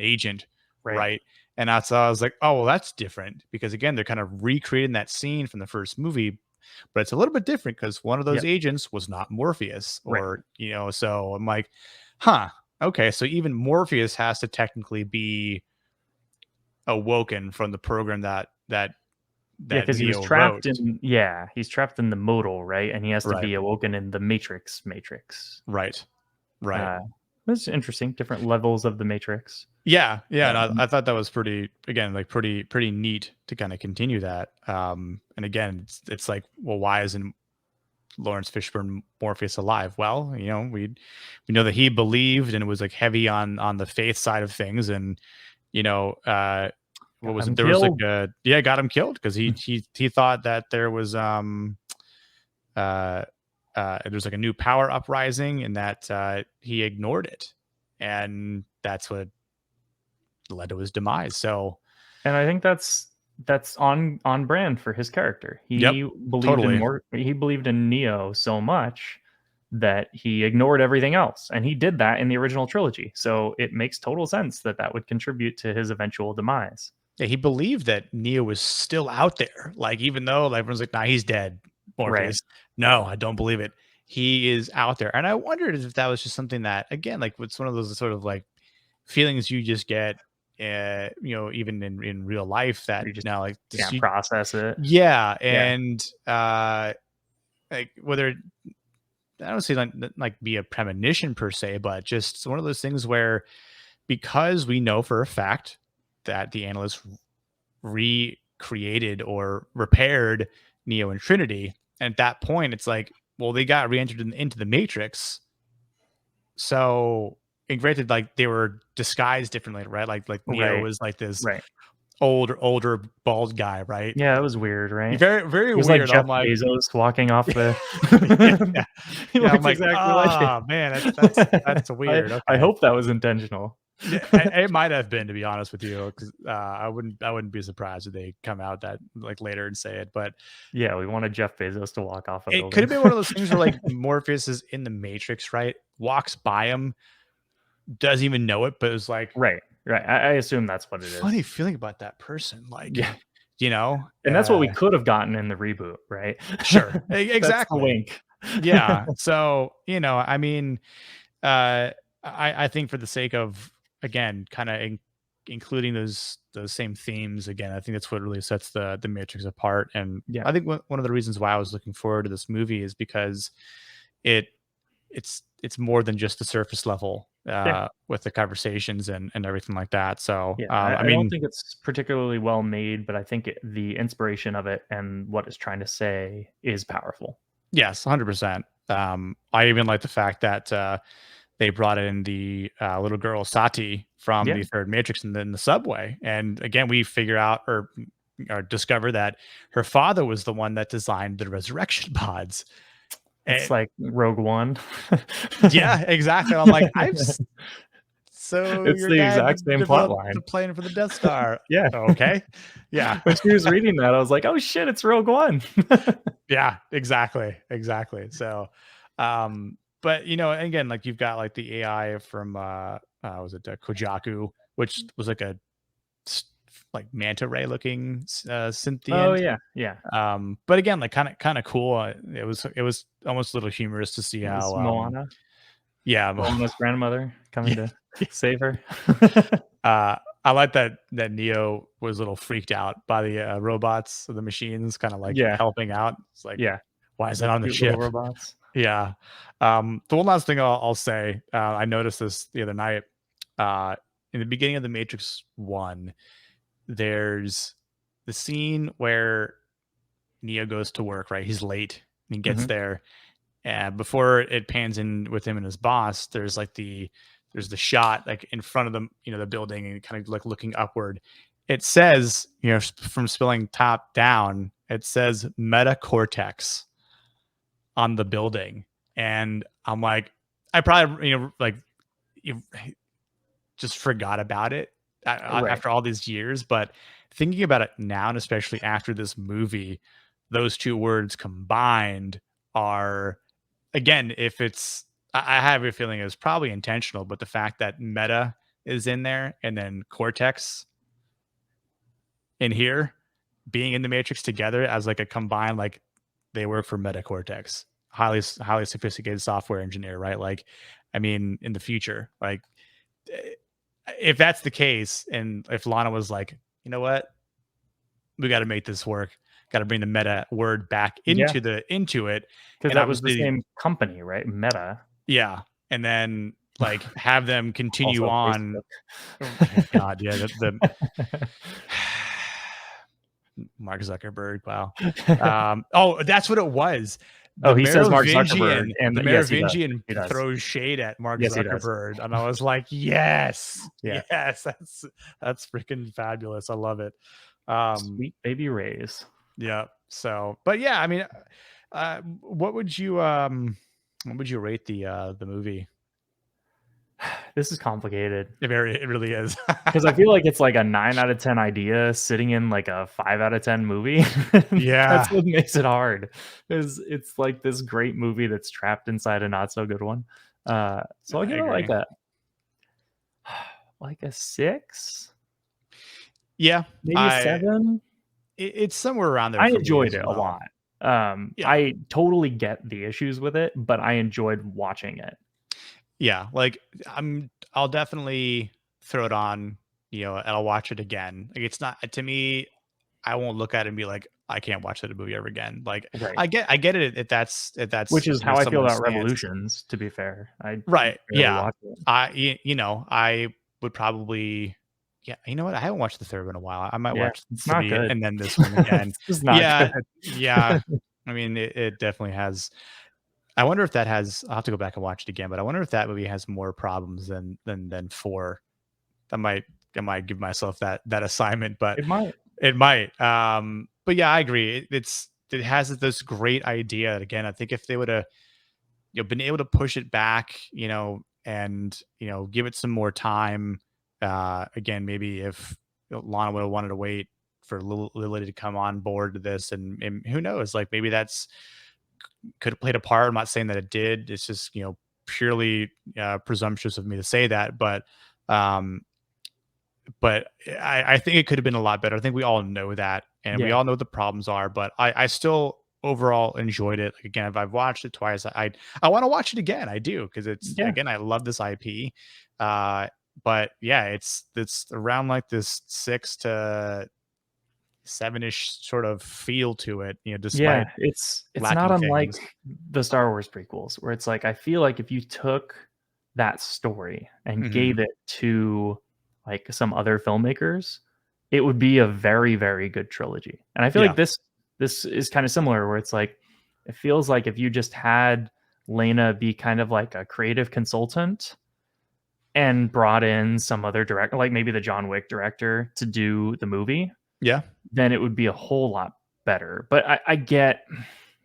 agent, right. right? And that's I was like, oh well, that's different because again, they're kind of recreating that scene from the first movie, but it's a little bit different because one of those Yep, agents was not Morpheus, right. or so I'm like, huh, okay, so even Morpheus has to technically be awoken from the program Yeah, that because he was Neo wrote, trapped in he's trapped in the modal, right? And he has to right, be awoken in the Matrix. right, right. Uh, that's interesting. Different levels of the Matrix. Yeah, yeah, and Um, I thought that was pretty, again, like pretty neat to kind of continue that. And again, it's like, well, why isn't Lawrence Fishburne Morpheus alive? Well, we know that he believed and was like heavy on the faith side of things, and you know, what Got was it? him There was like killed. a yeah, got him killed because he thought that there was uh there's like a new power uprising and that he ignored it, and that's what led to his demise. So, And I think that's on brand for his character. yep, totally. He believed in Neo so much that he ignored everything else, and he did that in the original trilogy. So it makes total sense that that would contribute to his eventual demise. Yeah, he believed that Neo was still out there. Like, even though like, everyone's like, nah, he's dead, Right. Morpheus. No, I don't believe it. He is out there. And I wondered if that was just something that, again, like it's one of those sort of like feelings you just get, even in real life that You just now, like, this, can't process it. yeah. Yeah. And, like whether I don't say like be a premonition per se, but just one of those things where because we know for a fact that the analysts recreated or repaired Neo and Trinity. And at that point, it's like, well, they got re-entered into the Matrix. So, and granted, like they were disguised differently, right? Like Neo Right. was like this Right. older bald guy, right? Yeah, it was weird, right? Very, very He was like weird. Jeff I'm like, Bezos walking off the yeah, He yeah. I'm looks like, exactly like him. oh man, that's weird. I Okay. hope that was intentional. Yeah, it might have been, to be honest with you, because I wouldn't be surprised if they come out that like later and say it, but Yeah, we wanted Jeff Bezos to walk off a it could building. have been one of those things where like Morpheus is in the Matrix, right? Walks by him, doesn't even know it, but it was like Right, right. I assume that's what it is. funny feeling about that person, like Yeah, you know, and that's what we could have gotten in the reboot, right? sure, That's the exactly, wink. yeah. So I mean, I think for the sake of again, kind of including those same themes again, I think that's what really sets the Matrix apart. And Yeah, I think one of the reasons why I was looking forward to this movie is because it it's more than just the surface level yeah, with the conversations and everything like that. So yeah. I I don't mean, think it's particularly well made, but I think the inspiration of it and what it's trying to say is powerful. yes, 100%. I even like the fact that they brought in the little girl Sati from Yeah, the third Matrix in the subway, and again we figure out or discover that her father was the one that designed the resurrection pods. it's And like Rogue One. yeah, exactly. I'm like, so It's your the dad exact same plot developed the line. plan for the Death Star. Yeah. Okay. Yeah. When she was reading that, I was like, "Oh shit, it's Rogue One." Yeah, exactly. Exactly. So, but again, like you've got like the AI from was it Kojaku, which was like a s- like manta ray looking Oh synthient. yeah, yeah. But again, like kind of cool. It was almost a little humorous to see It was how Moana, yeah. Moana's grandmother coming Yeah. to save her. Uh, I like that Neo was a little freaked out by the robots, or the machines, kind of like Yeah, helping out. It's like, yeah. why is that The on the cute little ship? robots. Yeah. The one last thing I'll say, I noticed this the other night. In the beginning of the Matrix One, there's the scene where Neo goes to work. Right, he's late. And he gets Mhm. there, and before it pans in with him and his boss, there's the shot like in front of them, the building, and kind of like looking upward. It says, from spilling top down, it says meta cortex on the building. And I'm like, I probably, like you just forgot about it Right. after all these years. But thinking about it now, and especially after this movie, those two words combined are, again, if it's, I have a feeling it's probably intentional, but the fact that meta is in there and then cortex in here being in the matrix together as like a combined, like they work for metacortex, highly sophisticated software engineer, right? Like, I mean, in the future, like eh, if that's the case, and if Lana was like, you know what, we got to make this work, got to bring the meta word back Yeah, into it, because and that was the obviously, same company, right? Meta, yeah, and then like have them continue also on. Facebook. Oh, God, yeah, the Mark Zuckerberg, wow. Oh, that's what it was. Oh, he says Mark Zuckerberg, and The yes, he does. Merovingian He does. throws shade at Mark Yes, he does. Zuckerberg, and I was like, yes, Yeah. yes, that's freaking fabulous. I love it. Um, Sweet baby rays. yeah. So, but yeah, I mean, what would you rate the movie? This is complicated It really is. because I feel like it's like a 9 out of 10 idea sitting in like a 5 out of 10 movie. That's Yeah, what makes it hard. Is it's like this great movie that's trapped inside a not so good one. So I'll I give it agree. like a 6, Yeah, maybe a 7. it's somewhere around there I for me enjoyed as it a well. lot. Yeah. I totally get the issues with it, but I enjoyed watching it. Yeah, like, I'll definitely throw it on, and I'll watch it again. Like, it's not to me, I won't look at it and be like, "I can't watch that movie ever again." Like, Right. I get it if Which that's, is how I feel someone's about stance. Revolutions, to be fair. I Right, barely yeah. watch it. I would probably yeah, you know what? I haven't watched the 3rd one in a while. I might Yeah, watch it's not 3 good. and then this one again. It's just not Yeah, good. yeah. I mean, it definitely has. I wonder if that has. I'll have to go back and watch it again, but I wonder if that movie has more problems than 4. I might I might give myself that assignment, but It might. it might. But yeah, I agree. It has this great idea. Again, I think if they would have been able to push it back, and give it some more time. Again, maybe if Lana would have wanted to wait for Lily to come on board to this, and who knows, like maybe that's could have played a part. I'm not saying that it did. It's just purely presumptuous of me to say that, um, but I think it could have been a lot better. I think we all know that, and we Yeah. all know the problems are. But I still overall enjoyed it. Like again, if I've watched it twice, I want to watch it again. I do because it's Yeah. again I love this IP. Uh, but yeah, it's around like this 6 to 7-ish sort of feel to it. Yeah, Despite it's not lacking things. unlike the Star Wars prequels, where it's like, I feel like if you took that story and Hmm. gave it to, like, some other filmmakers, it would be a very, very good trilogy. And I feel like Yeah, this is kinda similar where it's like, it feels like if you just had Lena be kind of like a creative consultant and brought in some other director, like maybe the John Wick director to do the movie, yeah, then it would be a whole lot better. But I get,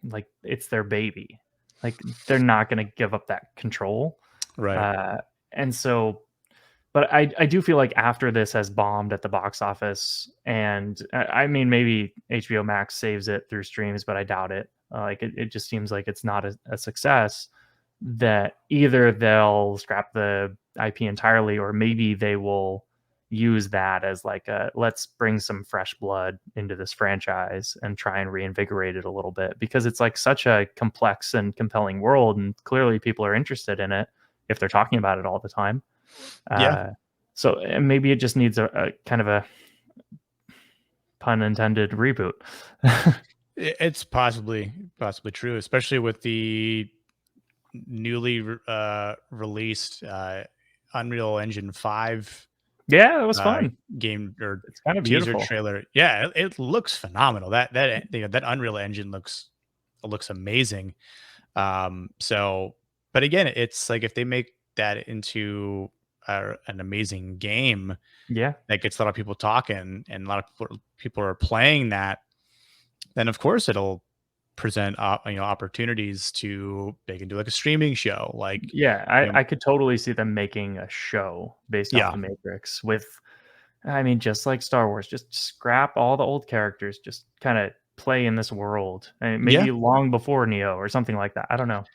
like, it's their baby. Like, they're not gonna give up that control. right. Uh, and so but I do feel like after this has bombed at the box office, and I mean, maybe HBO Max saves it through streams, but I doubt it. Like, it just seems like it's not a success, that either they'll scrap the IP entirely, or maybe they will use that as like a, let's bring some fresh blood into this franchise and try and reinvigorate it a little bit, because it's like such a complex and compelling world, and clearly people are interested in it if they're talking about it all the time. Yeah, uh, so and maybe it just needs a kind of a, pun intended, reboot. it's possibly true, especially with the newly released Unreal Engine 5 Yeah, it was uh, fun. game or It's kind of teaser beautiful. trailer. Yeah, it looks phenomenal. That Unreal Engine looks amazing. So, but again, it's like if they make that into an amazing game Yeah. that gets a lot of people talking and a lot of people are playing that, then of course it'll present opportunities to they can do like a streaming show, like Yeah, you know, I could totally see them making a show based off yeah, The Matrix with, I mean, just like Star Wars, just scrap all the old characters, just kinda play in this world, and yeah, maybe long before Neo or something like that, I don't know.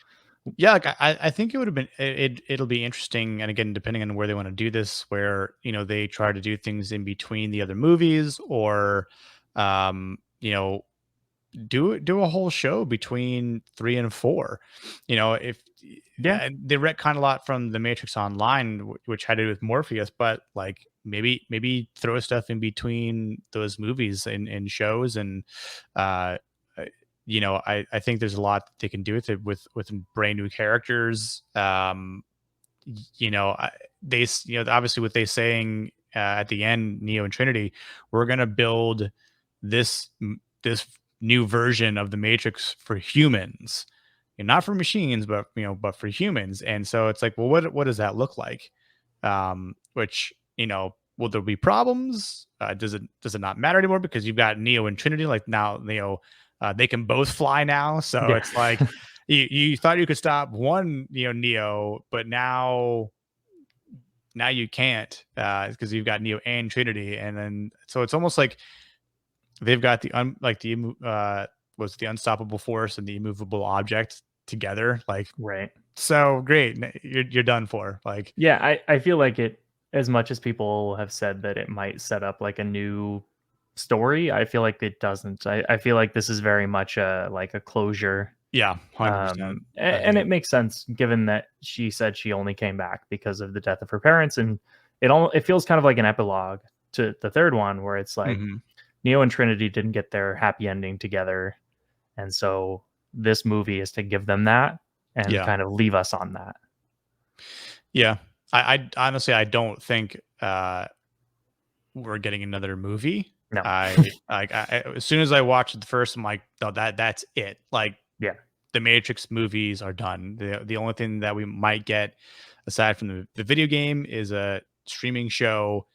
yeah. Like I think it would have been it'll be interesting, and again, depending on where they want to do this, where they try to do things in between the other movies, or um, you know do a whole show between 3 and 4. If Yeah, they retcon a lot from The Matrix Online, which had to do with Morpheus, but like maybe throw stuff in between those movies and shows, and uh uh, I think there's a lot that they can do with it with brand new characters. You know, obviously what they saying at the end, Neo and Trinity, we're gonna build this new version of the Matrix for humans. not for machines, but but for humans. And so it's like, well, what does that look like? Which will there be problems? Does it not matter anymore because you've got Neo and Trinity? Like now, they can both fly now. So Yeah. it's like you thought you could stop one, Neo, but now you can't because you've got Neo and Trinity, and then so it's almost like they've got was the unstoppable force and the immovable object together. Like, Right. so great, you're done for. Like, Yeah, I feel like it, as much as people have said that it might set up like a new story, I feel like it doesn't. I feel like this is very much a like a closure. yeah, 100%. And it makes sense given that she said she only came back because of the death of her parents, and it feels kind of like an epilogue to the third one where it's like Hmm. Neo and Trinity didn't get their happy ending together, and so this movie is to give them that and Yeah, kind of leave us on that. yeah. I honestly I don't think we're getting another movie. No. As soon as I watched the first, I'm like, no, that's it. Like, Yeah. the Matrix movies are done. The only thing that we might get aside from the video game is a streaming show.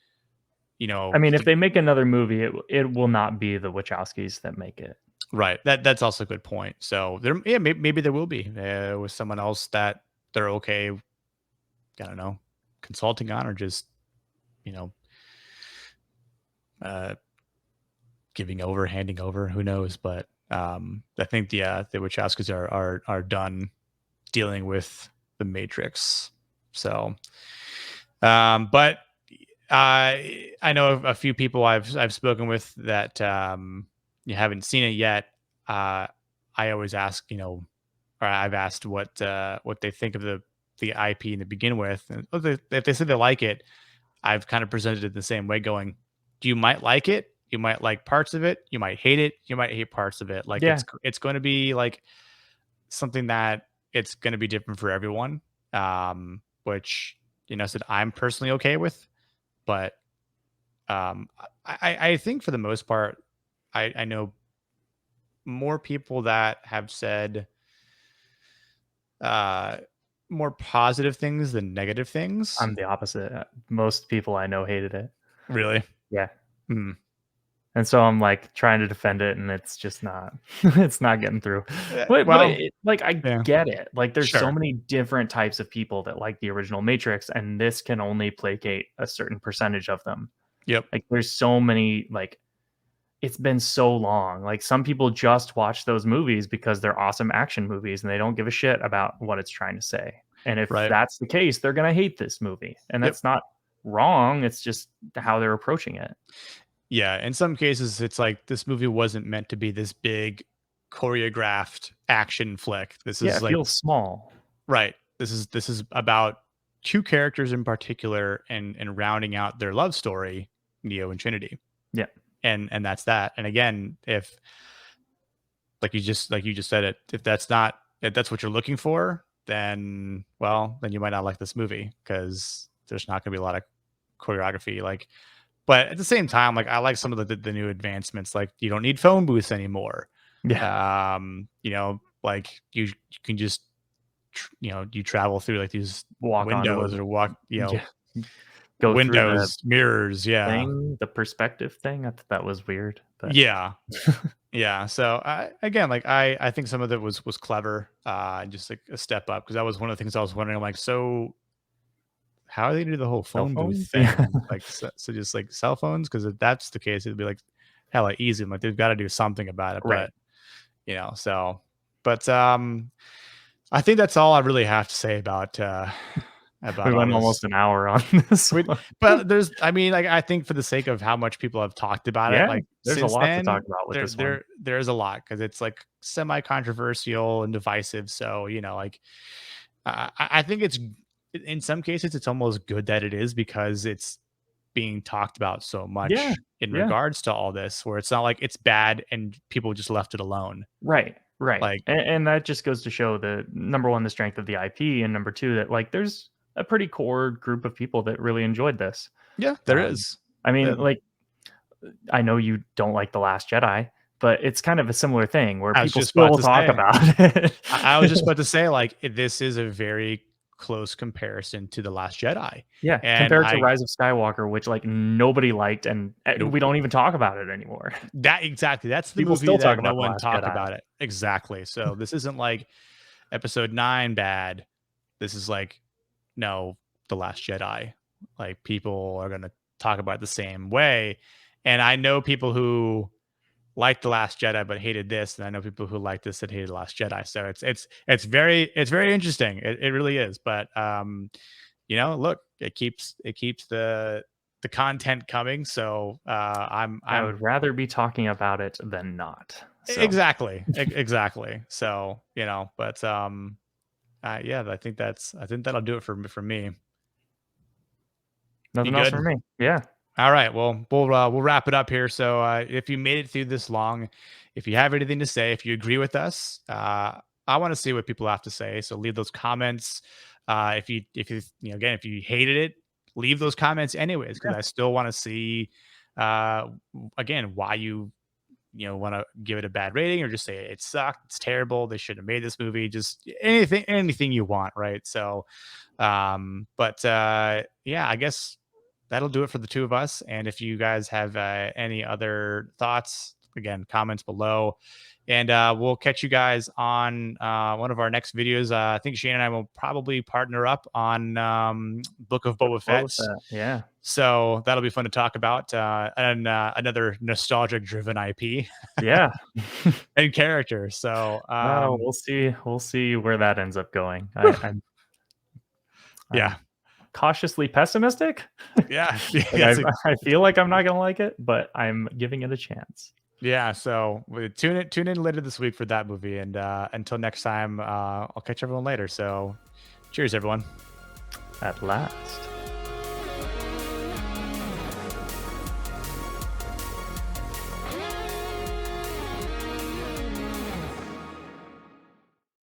I mean, if they make another movie, it will not be the Wachowskis that make it. Right. That's also a good point. So there, yeah, maybe there will be with someone else that they're okay. I don't know, consulting on or just you know uh, handing over. Who knows? But I think the Wachowskis are done dealing with the Matrix. So, but I know a few people I've spoken with that you haven't seen it yet. I always ask, or I've asked what they think of the IP to begin with, and if they say they like it, I've kind of presented it the same way, going, you might like it, you might like parts of it, you might hate it, you might hate parts of it. Like Yeah. it's going to be like something that it's going to be different for everyone. Which said I'm personally okay with, but I think for the most part, I know more people that have said uh, more positive things than negative things. I'm the opposite. Most people I know hated it. Really? Yeah. Hmm. And so I'm like trying to defend it and it's just not it's not getting through. But Well, it, like I yeah, get it. Like there's so sure. many different types of people that like the original Matrix and this can only placate a certain percentage of them. Yep. Like there's so many like it's been so long. Like some people just watch those movies because they're awesome action movies and they don't give a shit about what it's trying to say. And if Right. that's the case, they're going to hate this movie. And Yep. that's not wrong. It's just how they're approaching it. Yeah. In some cases, it's like this movie wasn't meant to be this big choreographed action flick. This Yeah, is it like feels small. right. This is about two characters in particular and rounding out their love story, Neo and Trinity. Yeah. And that's that. And again, if like you just said it, if that's what you're looking for, then then you might not like this movie because there's not going to be a lot of choreography. Like, but at the same time, like I like some of the new advancements. Like you don't need phone booths anymore. Yeah. Like you can just you travel through like these Walk onto a windows or walk yeah. Go through the windows, mirrors. Yeah, thing, the perspective thing. I thought that was weird, but yeah. Yeah, so again, like I think some of it was clever, and just like a step up because that was one of the things I was wondering. I'm like, so how are they gonna do the whole cell phone booth phones? Yeah. thing? Like, so just like cell phones? Because if that's the case, it'd be like hella easy. Like they've got to do something about it. Right. But so, but I think that's all I really have to say about We all went this. almost an hour on this Wait, one. but I mean, like, I think for the sake of how much people have talked about it, Yeah, like there's a since lot to talk then, about with there this one. there there's a lot because it's like semi controversial and divisive. So like I think it's in some cases it's almost good that it is because it's being talked about so Yeah. much in Yeah. regards to all this, where it's not like it's bad and people just left it alone. Right, right, Like, and that just goes to show the number 1, the strength of the IP, and number 2, that, like, there's a pretty core group of people that really enjoyed this. yeah, there Um, is. I Uh, mean, like, I know you don't like The Last Jedi, but it's kind of a similar thing where I was people just about still to talk say. about it. I was just about to say, like, this is a very close comparison to The Last Jedi, Yeah, and compared to I Rise of Skywalker, which, like, nobody liked, and, nope. we don't even talk about it anymore. That exactly. That's the People movie still talk that no about The one Last talked Jedi. about it. Exactly. So this isn't like Episode 9 bad. This is like, no, The Last Jedi. Like, people are gonna talk about it the same way. And I know people who liked The Last Jedi but hated this, and I know people who liked this that hated The Last Jedi. So it's very interesting. It really is. But look, it keeps the content coming. So I I'm would rather be talking about it than not. So, exactly exactly. So but yeah, I think that'll do it for me. You nothing else good? for me. Yeah. All right. Well, we'll wrap it up here. So, if you made it through this long, if you have anything to say, if you agree with us, I want to see what people have to say. So, leave those comments. Again, if you hated it, leave those comments anyways, because Yeah. I still want to see, again, why you want to give it a bad rating, or just say it sucked, it's terrible, they should have made this movie. Just anything you want, right? So, but yeah, I guess that'll do it for the two of us. And if you guys have any other thoughts, again, comments below. And we'll catch you guys on one of our next videos. I think Shane and I will probably partner up on Book of Book Boba of Boba Fett. Fett. Yeah. So that'll be fun to talk about. And another nostalgic driven IP Yeah. and character. So Well, we'll see where that ends up going. I'm yeah, cautiously pessimistic. yeah, Like, that's I feel like I'm not gonna like it, but I'm giving it a chance. yeah. So tune in later this week for that movie. And until next time, I'll catch everyone later. So cheers, everyone. At last.